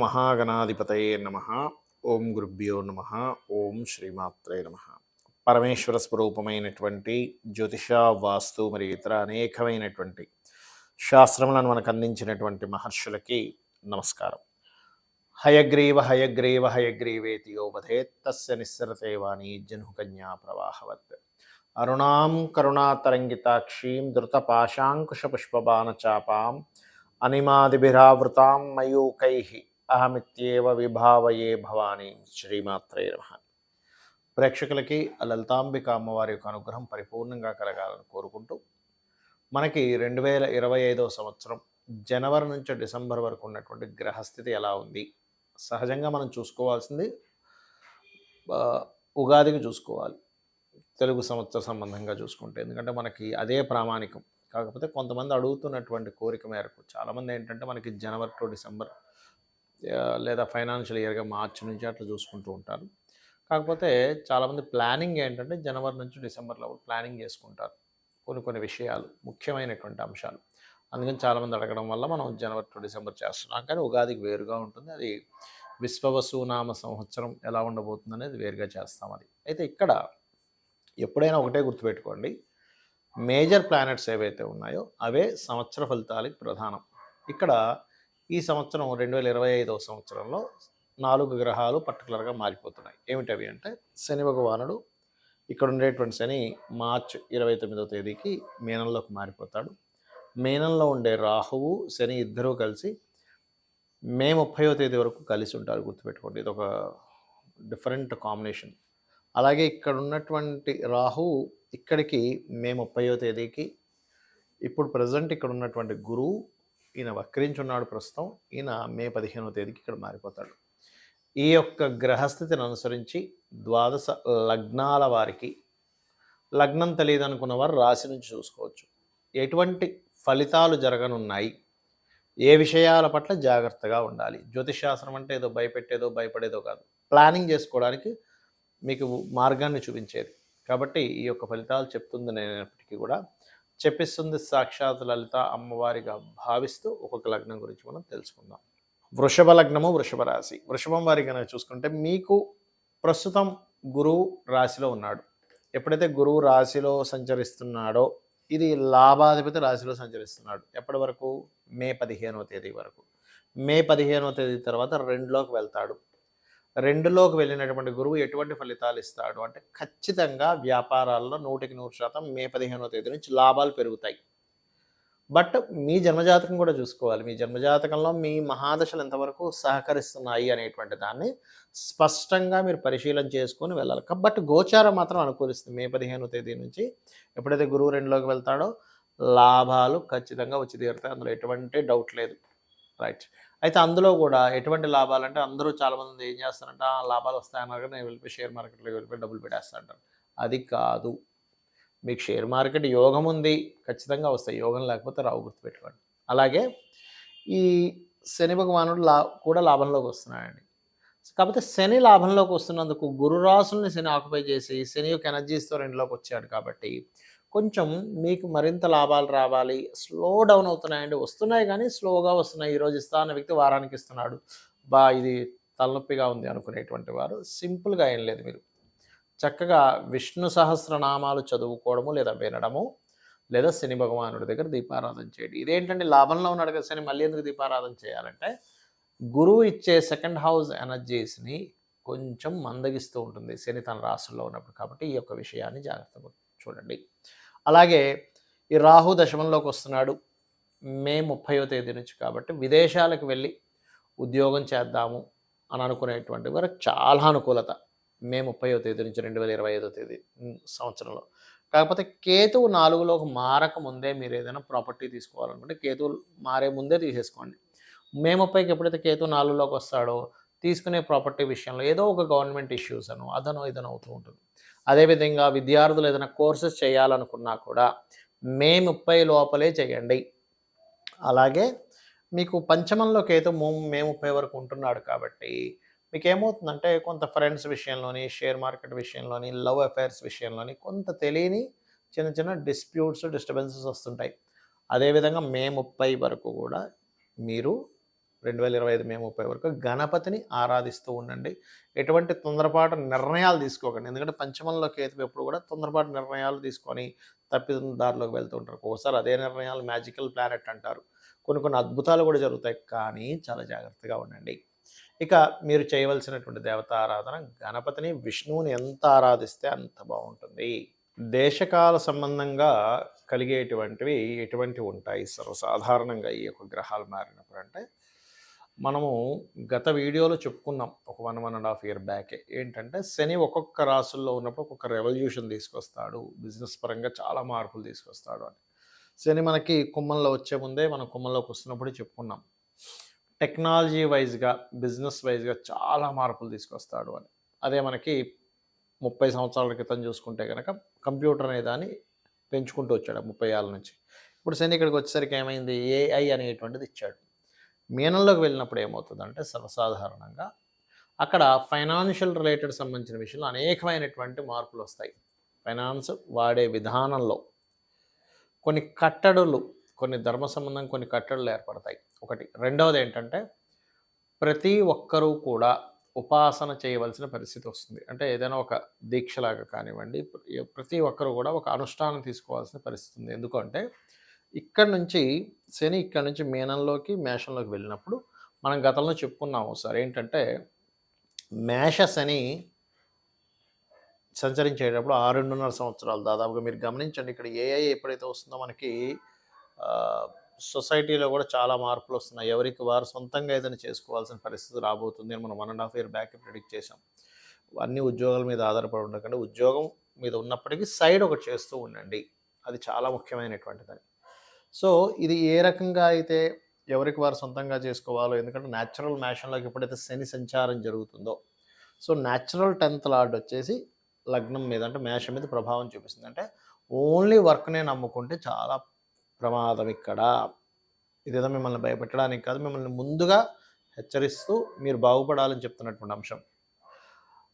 మహాగణాధిపతయే నమః. ఓం గురుభ్యో నమః. ఓం శ్రీమాత్రే నమః. పరమేశ్వర స్వరూపమైనటువంటి జ్యోతిష, వాస్తు మరియు ఇతర అనేకమైనటువంటి శాస్త్రములను మనకు అందించినటువంటి మహర్షులకి నమస్కారం. హయగ్రీవ హయగ్రీవ హయగ్రీవేతి యో వదేత్ తస్య నిస్సరతే వాణి జహ్నుకన్యా ప్రవాహవత్. అరుణాం కరుణాతరంగితాక్షీం ధృతపాశాంకుశపుష్పబాణచాపాం అనిమాదిభిరావృతాం మయూకైః అహమిత్యేవ విభావయే భవానీ. శ్రీమాత్రే నమః. ప్రేక్షకులకి లలితాంబిక అమ్మవారి యొక్క అనుగ్రహం పరిపూర్ణంగా కలగాలని కోరుకుంటూ, మనకి 2025 సంవత్సరం జనవరి నుంచి డిసెంబర్ వరకు ఉన్నటువంటి గ్రహస్థితి ఎలా ఉంది? సహజంగా మనం చూసుకోవాల్సింది ఉగాదికి చూసుకోవాలి, తెలుగు సంవత్సర సంబంధంగా చూసుకుంటే, ఎందుకంటే మనకి అదే ప్రామాణికం. కాకపోతే కొంతమంది అడుగుతున్నటువంటి కోరిక మేరకు చాలామంది ఏంటంటే మనకి జనవరి టు డిసెంబర్ లేదా ఫైనాన్షియల్ ఇయర్గా మార్చి నుంచి అట్లా చూసుకుంటూ ఉంటారు. కాకపోతే చాలామంది ప్లానింగ్ ఏంటంటే జనవరి నుంచి డిసెంబర్లో ప్లానింగ్ చేసుకుంటారు కొన్ని విషయాలు, ముఖ్యమైనటువంటి అంశాలు. అందుకని చాలామంది అడగడం వల్ల మనం జనవరి టు డిసెంబర్ చేస్తున్నాం. కానీ ఉగాదికి వేరుగా ఉంటుంది. అది విశ్వవసునామ సంవత్సరం ఎలా ఉండబోతుంది అనేది వేరుగా చేస్తాం. అది అయితే ఇక్కడ ఎప్పుడైనా ఒకటే గుర్తుపెట్టుకోండి, మేజర్ ప్లానెట్స్ ఏవైతే ఉన్నాయో అవే సంవత్సర ఫలితాలకు ప్రధానం. ఇక్కడ ఈ సంవత్సరం 2025 సంవత్సరంలో 4 గ్రహాలు పర్టికులర్గా మారిపోతున్నాయి. ఏమిటవి అంటే, శని భగవానుడు ఇక్కడ ఉండేటువంటి శని మార్చి 29వ తేదీకి మీనంలోకి మారిపోతాడు. మీనంలో ఉండే రాహువు శని ఇద్దరూ కలిసి మే 30వ తేదీ వరకు కలిసి ఉంటారు. గుర్తుపెట్టుకోండి, ఇది ఒక డిఫరెంట్ కాంబినేషన్. అలాగే ఇక్కడ ఉన్నటువంటి రాహువు ఇక్కడికి మే 30వ తేదీకి, ఇప్పుడు ప్రజెంట్ ఇక్కడ ఉన్నటువంటి గురువు ఈయన వక్రించున్నాడు ప్రస్తుతం, ఈయన మే 15వ తేదీకి ఇక్కడ మారిపోతాడు. ఈ యొక్క గ్రహస్థితిని అనుసరించి ద్వాదశ లగ్నాల వారికి, లగ్నం తెలియదు అనుకున్న వారు రాశి నుంచి చూసుకోవచ్చు ఎటువంటి ఫలితాలు జరగనున్నాయి, ఏ విషయాల పట్ల జాగ్రత్తగా ఉండాలి. జ్యోతిషశాస్త్రం అంటే ఏదో భయపెట్టేదో భయపడేదో కాదు, ప్లానింగ్ చేసుకోవడానికి మీకు మార్గాన్ని చూపించేది. కాబట్టి ఈ యొక్క ఫలితాలు చెప్తుంది నేనప్పటికీ కూడా చెప్పిస్తుంది సాక్షాత్ లలిత అమ్మవారిగా భావిస్తూ ఒక్కొక్క లగ్నం గురించి మనం తెలుసుకుందాం. వృషభ లగ్నము, వృషభ రాశి. వృషభం వారి కనుక చూసుకుంటే, మీకు ప్రస్తుతం గురువు రాశిలో ఉన్నాడు. ఎప్పుడైతే గురువు రాశిలో సంచరిస్తున్నాడో, ఇది లాభాధిపతి రాశిలో సంచరిస్తున్నాడు. ఎప్పటి వరకు? మే 15వ తేదీ వరకు. మే 15వ తేదీ తర్వాత 2లోకి వెళ్తాడు. 2లోకి వెళ్ళినటువంటి గురువు ఎటువంటి ఫలితాలు ఇస్తాడు అంటే, ఖచ్చితంగా వ్యాపారాల్లో 100% మే 15వ తేదీ నుంచి లాభాలు పెరుగుతాయి. బట్ మీ జన్మజాతకం కూడా చూసుకోవాలి. మీ జన్మజాతకంలో మీ మహాదశలు ఎంతవరకు సహకరిస్తున్నాయి అనేటువంటి దాన్ని స్పష్టంగా మీరు పరిశీలన చేసుకొని వెళ్ళాలి. బట్ గోచారం మాత్రం అనుకూలిస్తుంది. మే 15వ తేదీ నుంచి ఎప్పుడైతే గురువు 2లోకి వెళ్తాడో లాభాలు ఖచ్చితంగా వచ్చి తీరుతాయి, అందులో ఎటువంటి డౌట్ లేదు. రైట్. అయితే అందులో కూడా ఎటువంటి లాభాలు అంటే, అందరూ చాలామంది ఏం చేస్తారంటే, లాభాలు వస్తాయన్నారు నేను వెళ్ళిపోయి షేర్ మార్కెట్లోకి వెళ్ళిపోయి డబ్బులు పెట్టేస్తా అంటారు. అది కాదు. మీకు షేర్ మార్కెట్ యోగం ఉంది, ఖచ్చితంగా వస్తాయి. యోగం లేకపోతే రావు, గుర్తుపెట్టుకోండి. అలాగే ఈ శని భగవానుడు కూడా లాభంలోకి వస్తున్నాడండి. కాకపోతే శని లాభంలోకి వస్తున్నందుకు గురు రాశుల్ని శని ఆక్యుపై చేసి శని యొక్క ఎనర్జీస్తో 2లోకి వచ్చాడు. కాబట్టి కొంచెం మీకు మరింత లాభాలు రావాలి. స్లో డౌన్ అవుతున్నాయండి, వస్తున్నాయి కానీ స్లోగా వస్తున్నాయి. ఈరోజు ఇస్తా అన్న వ్యక్తి వారానికి ఇస్తున్నాడు. ఇది తలనొప్పిగా ఉంది అనుకునేటువంటి వారు సింపుల్గా ఏం లేదు, మీరు చక్కగా విష్ణు సహస్రనామాలు చదువుకోవడము లేదా వినడము, లేదా శని భగవానుడి దగ్గర దీపారాధన చేయడం. ఇదేంటంటే లాభంలో ఉన్నాడు కదా శని, మళ్ళీ ఎందుకు దీపారాధన చేయాలంటే, గురువు ఇచ్చే సెకండ్ హౌస్ ఎనర్జీస్ని కొంచెం మందగిస్తూ ఉంటుంది శని తన రాశుల్లో ఉన్నప్పుడు. కాబట్టి ఈ యొక్క విషయాన్ని జాగ్రత్తగా చూడండి. అలాగే ఈ రాహు దశమంలోకి వస్తున్నాడు మే 30వ తేదీ నుంచి. కాబట్టి విదేశాలకు వెళ్ళి ఉద్యోగం చేద్దాము అని అనుకునేటువంటి వారికి చాలా అనుకూలత మే 30వ తేదీ నుంచి 2025వ తేదీ సంవత్సరంలో. కాకపోతే కేతువు 4లోకి మారక ముందే మీరు ఏదైనా ప్రాపర్టీ తీసుకోవాలనుకుంటే, కేతువు మారే ముందే తీసేసుకోండి. మే 30కి ఎప్పుడైతే కేతువు 4లోకి వస్తాడో, తీసుకునే ప్రాపర్టీ విషయంలో ఏదో ఒక గవర్నమెంట్ ఇష్యూస్ అదనో ఇదనో అవుతూ ఉంటుంది. అదేవిధంగా విద్యార్థులు ఏదైనా కోర్సెస్ చేయాలనుకున్నా కూడా మే 30 లోపలే చేయండి. అలాగే మీకు పంచమంలో కేతువు మే 30 వరకు ఉంటున్నాడు. కాబట్టి మీకు ఏమవుతుందంటే, కొంత ఫ్రెండ్స్ విషయంలోని, షేర్ మార్కెట్ విషయంలోని, లవ్ అఫైర్స్ విషయంలోని కొంత తెలియని చిన్న డిస్ప్యూట్స్, డిస్టర్బెన్సెస్ వస్తుంటాయి. అదేవిధంగా మే 30 వరకు కూడా మీరు 2025 మే 30 వరకు గణపతిని ఆరాధిస్తూ ఉండండి. ఎటువంటి తొందరపాటు నిర్ణయాలు తీసుకోకండి. ఎందుకంటే పంచమంలో కేతువు ఎప్పుడు కూడా తొందరపాటు నిర్ణయాలు తీసుకొని తప్పిద దారిలోకి వెళ్తూ ఉంటారు. ఒక్కోసారి అదే నిర్ణయాలు మ్యాజికల్ ప్లానెట్ అంటారు. కొన్ని అద్భుతాలు కూడా జరుగుతాయి. కానీ చాలా జాగ్రత్తగా ఉండండి. ఇక మీరు చేయవలసినటువంటి దేవతా ఆరాధన గణపతిని, విష్ణువుని ఎంత ఆరాధిస్తే అంత బావుంటుంది. దేశకాల సంబంధంగా కలిగేటువంటివి ఎటువంటివి ఉంటాయి సర్వసాధారణంగా ఈ యొక్క గ్రహాలు మారినప్పుడు అంటే, మనము గత వీడియోలో చెప్పుకున్నాం ఒక 1.5 ఇయర్ బ్యాకే. ఏంటంటే శని ఒక్కొక్క రాసుల్లో ఉన్నప్పుడు ఒక్కొక్క రెవల్యూషన్ తీసుకొస్తాడు. బిజినెస్ పరంగా చాలా మార్పులు తీసుకొస్తాడు అని. శని మనకి కుంభంలో వచ్చే ముందే మనం కుంభంలోకి వస్తున్నప్పుడే చెప్పుకున్నాం. టెక్నాలజీ వైజ్‌గా, బిజినెస్ వైజ్‌గా చాలా మార్పులు తీసుకొస్తాడు అని. అదే మనకి 30 సంవత్సరాల క్రితం చూసుకుంటే గనక కంప్యూటర్ అనే దాన్ని పెంచుకుంటూ వచ్చాడు 30 ఏళ్ల నుంచి. ఇప్పుడు శని ఇక్కడికి వచ్చేసరికి ఏమైంది? ఏఐ అనేటువంటిది ఇచ్చాడు. మీనంలోకి వెళ్ళినప్పుడు ఏమవుతుందంటే సర్వసాధారణంగా అక్కడ ఫైనాన్షియల్ రిలేటెడ్ సంబంధించిన విషయంలో అనేకమైనటువంటి మార్పులొస్తాయి. ఫైనాన్స్ వాడే విధానంలో కొన్ని కట్టడులు, కొన్ని ధర్మ సంబంధం కొన్ని కట్టడులు ఏర్పడతాయి. ఒకటి. రెండవదేంటంటే ప్రతి ఒక్కరూ కూడా ఉపాసన చేయవలసిన పరిస్థితి వస్తుంది. అంటే ఏదైనా ఒక దీక్షలాగా కానివ్వండి, ప్రతి ఒక్కరు కూడా ఒక అనుష్ఠానం తీసుకోవాల్సిన పరిస్థితి ఉంది. ఎందుకంటే ఇక్కడి నుంచి శని ఇక్కడి నుంచి మీనంలోకి, మేషంలోకి వెళ్ళినప్పుడు మనం గతంలో చెప్పుకున్నాము ఒకసారి. ఏంటంటే మేష శని సంచరించేటప్పుడు 6.5 సంవత్సరాలు దాదాపుగా మీరు గమనించండి. ఇక్కడ ఏఐ ఎప్పుడైతే వస్తుందో మనకి సొసైటీలో కూడా చాలా మార్పులు వస్తున్నాయి. ఎవరికి వారు సొంతంగా ఏదైనా చేసుకోవాల్సిన పరిస్థితి రాబోతుంది అని మనం 1.5 ఇయర్ బ్యాక్ ప్రిడిక్ట్ చేసాం. అన్ని ఉద్యోగాల మీద ఆధారపడి ఉండకండి. ఉద్యోగం మీద ఉన్నప్పటికీ సైడ్ ఒకటి చేస్తూ ఉండండి. అది చాలా ముఖ్యమైనటువంటిదని. సో ఇది ఏ రకంగా అయితే ఎవరికి వారు సొంతంగా చేసుకోవాలో, ఎందుకంటే న్యాచురల్ మేషంలోకి ఎప్పుడైతే శని సంచారం జరుగుతుందో, సో న్యాచురల్ 10th లార్డ్ వచ్చేసి లగ్నం మీద అంటే మేషం మీద ప్రభావం చూపిస్తుంది. అంటే ఓన్లీ వర్క్నే నమ్ముకుంటే చాలా ప్రమాదం ఇక్కడ. ఇదేదో మిమ్మల్ని భయపెట్టడానికి కాదు, మిమ్మల్ని ముందుగా హెచ్చరిస్తూ మీరు బాగుపడాలని చెప్తున్నటువంటి అంశం.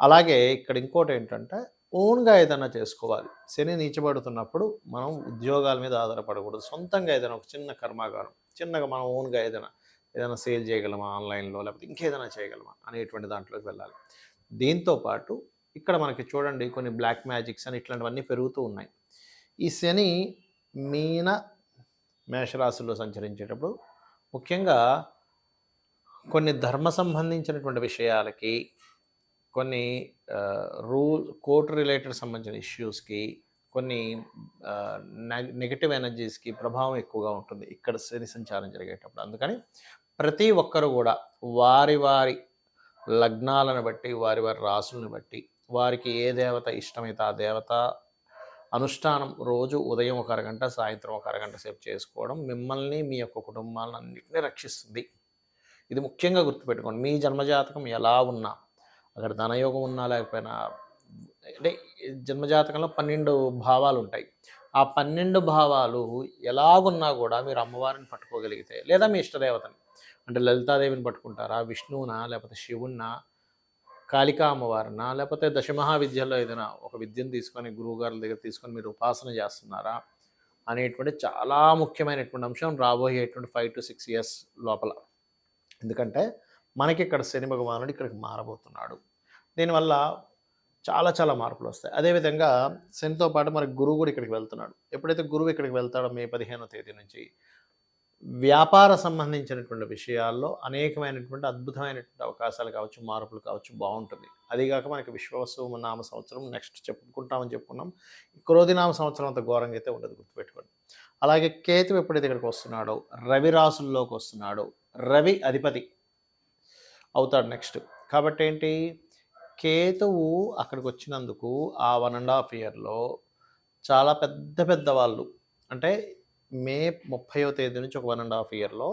అలాగే ఇక్కడ ఇంకోటి ఏంటంటే ఓన్గా ఏదైనా చేసుకోవాలి. శని నీచబడుతున్నప్పుడు మనం ఉద్యోగాల మీద ఆధారపడకూడదు. సొంతంగా ఏదైనా ఒక చిన్న కర్మాగారం, చిన్నగా మనం ఓన్గా ఏదైనా సేల్ చేయగలమా ఆన్లైన్లో, లేకపోతే ఇంకేదైనా చేయగలమా అనేటువంటి దాంట్లోకి వెళ్ళాలి. దీంతో పాటు ఇక్కడ మనకి చూడండి కొన్ని బ్లాక్ మ్యాజిక్స్ అని ఇట్లాంటివన్నీ పెరుగుతూ ఉన్నాయి. ఈ శని మీన మేషరాశుల్లో సంచరించేటప్పుడు ముఖ్యంగా కొన్ని ధర్మ సంబంధించినటువంటి విషయాలకి, కొన్ని కోర్టు రిలేటెడ్ సంబంధించిన ఇష్యూస్కి, కొన్ని నెగటివ్ ఎనర్జీస్కి ప్రభావం ఎక్కువగా ఉంటుంది ఇక్కడ శని సంచారం జరిగేటప్పుడు. అందుకని ప్రతి ఒక్కరు కూడా వారి వారి లగ్నాలను బట్టి, వారి వారి రాసులను బట్టి, వారికి ఏ దేవత ఇష్టమైతే ఆ దేవత అనుష్ఠానం రోజు ఉదయం ఒక అరగంట, సాయంత్రం ఒక అరగంట సేపు చేసుకోవడం మిమ్మల్ని, మీ యొక్క కుటుంబాలను అన్నింటినీ రక్షిస్తుంది. ఇది ముఖ్యంగా గుర్తుపెట్టుకోండి. మీ జన్మజాతకం ఎలా ఉన్నా, అక్కడ ధనయోగం ఉన్నా లేకపోయినా, అంటే జన్మజాతకంలో 12 భావాలు ఉంటాయి. ఆ 12 భావాలు ఎలాగున్నా కూడా మీరు అమ్మవారిని పట్టుకోగలిగితే, లేదా మీ ఇష్టదేవతని అంటే లలితాదేవిని పట్టుకుంటారా, విష్ణువునా, లేకపోతే శివున్నా, కాళికా అమ్మవారినా, లేకపోతే దశమహావిద్యల్లో ఏదైనా ఒక విద్యను తీసుకొని గురువుగారుల దగ్గర తీసుకొని మీరు ఉపాసన చేస్తున్నారా అనేటువంటి చాలా ముఖ్యమైనటువంటి అంశం రాబోయేటువంటి 5 to 6 years లోపల. ఎందుకంటే మనకి ఇక్కడ శని భగవానుడు ఇక్కడికి మారబోతున్నాడు. దీనివల్ల చాలా మార్పులు వస్తాయి. అదేవిధంగా శనితో పాటు మనకి గురువు కూడా ఇక్కడికి వెళ్తున్నాడు. ఎప్పుడైతే గురువు ఇక్కడికి వెళ్తాడో మే 15వ తేదీ నుంచి వ్యాపార సంబంధించినటువంటి విషయాల్లో అనేకమైనటువంటి అద్భుతమైనటువంటి అవకాశాలు కావచ్చు, మార్పులు కావచ్చు, బాగుంటుంది. అదిగాక మనకి విశ్వవసు నామ సంవత్సరం నెక్స్ట్ చెప్పుకున్నాం. క్రోధినామ సంవత్సరం అంత ఘోరంగా అయితే ఉండదు, గుర్తుపెట్టుకోండి. అలాగే కేతువు ఎప్పుడైతే ఇక్కడికి వస్తున్నాడో, రవి రాసుల్లోకి వస్తున్నాడో, రవి అధిపతి అవుతాడు నెక్స్ట్. కాబట్టి ఏంటి, కేతువు అక్కడికి వచ్చినందుకు ఆ 1.5 ఇయర్లో చాలా పెద్ద వాళ్ళు, అంటే మే 30వ తేదీ నుంచి ఒక 1.5 ఇయర్లో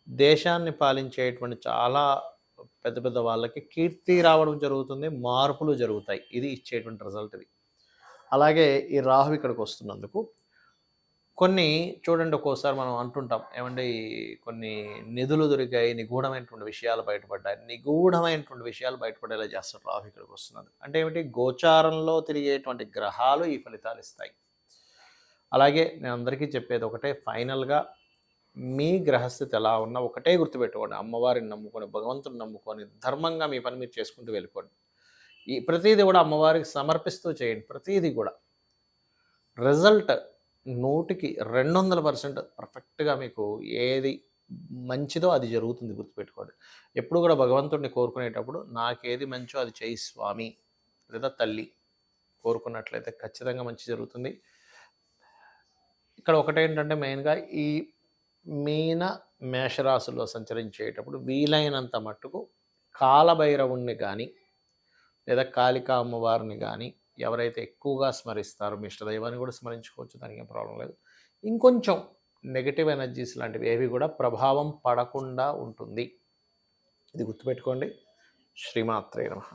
దేశాన్ని పాలించేటువంటి చాలా పెద్ద వాళ్ళకి కీర్తి రావడం జరుగుతుంది, మార్పులు జరుగుతాయి. ఇది ఇచ్చేటువంటి రిజల్ట్ ఇది. అలాగే ఈ రాహు ఇక్కడికి వస్తున్నందుకు కొన్ని చూడండి, ఒక్కోసారి మనం అంటుంటాం ఏమంటే కొన్ని నిధులు దొరికాయి, నిగూఢమైనటువంటి విషయాలు బయటపడేలా చేస్తారు రాహు ఇక్కడికి వస్తున్నది. అంటే ఏమిటి, గోచారంలో తిరిగేటువంటి గ్రహాలు ఈ ఫలితాలు ఇస్తాయి. అలాగే నేను అందరికీ చెప్పేది ఒకటే, ఫైనల్గా మీ గ్రహస్థితి ఎలా ఉన్నా ఒకటే గుర్తుపెట్టుకోండి, అమ్మవారిని నమ్ముకొని, భగవంతుని నమ్ముకొని, ధర్మంగా మీ పని మీరు చేసుకుంటూ వెళ్ళిపోండి. ఈ ప్రతీది కూడా అమ్మవారికి సమర్పిస్తూ చేయండి. ప్రతీది కూడా రిజల్ట్ 100కి 200% పర్ఫెక్ట్‌గా మీకు ఏది మంచిదో అది జరుగుతుంది, గుర్తుపెట్టుకోండి. ఎప్పుడు కూడా భగవంతుడిని కోరుకునేటప్పుడు నాకేది మంచో అది చెయ్యి స్వామి లేదా తల్లి కోరుకున్నట్లయితే ఖచ్చితంగా మంచి జరుగుతుంది. ఇక్కడ ఒకటేంటంటే మెయిన్‌గా ఈ మీన, మేషరాశుల్లో సంచరించేటప్పుడు వీలైనంత మట్టుకు కాలభైరవుణ్ణి గానీ, లేదా కాళికా అమ్మవారిని గానీ ఎవరైతే ఎక్కువగా స్మరిస్తారో, మీ ఇష్టదైవాన్ని కూడా స్మరించుకోవచ్చు, దానికేం ప్రాబ్లం లేదు. ఇంకొంచెం నెగెటివ్ ఎనర్జీస్ లాంటివి ఏవి కూడా ప్రభావం పడకుండా ఉంటుంది. ఇది గుర్తుపెట్టుకోండి. శ్రీమాత్రే నమః.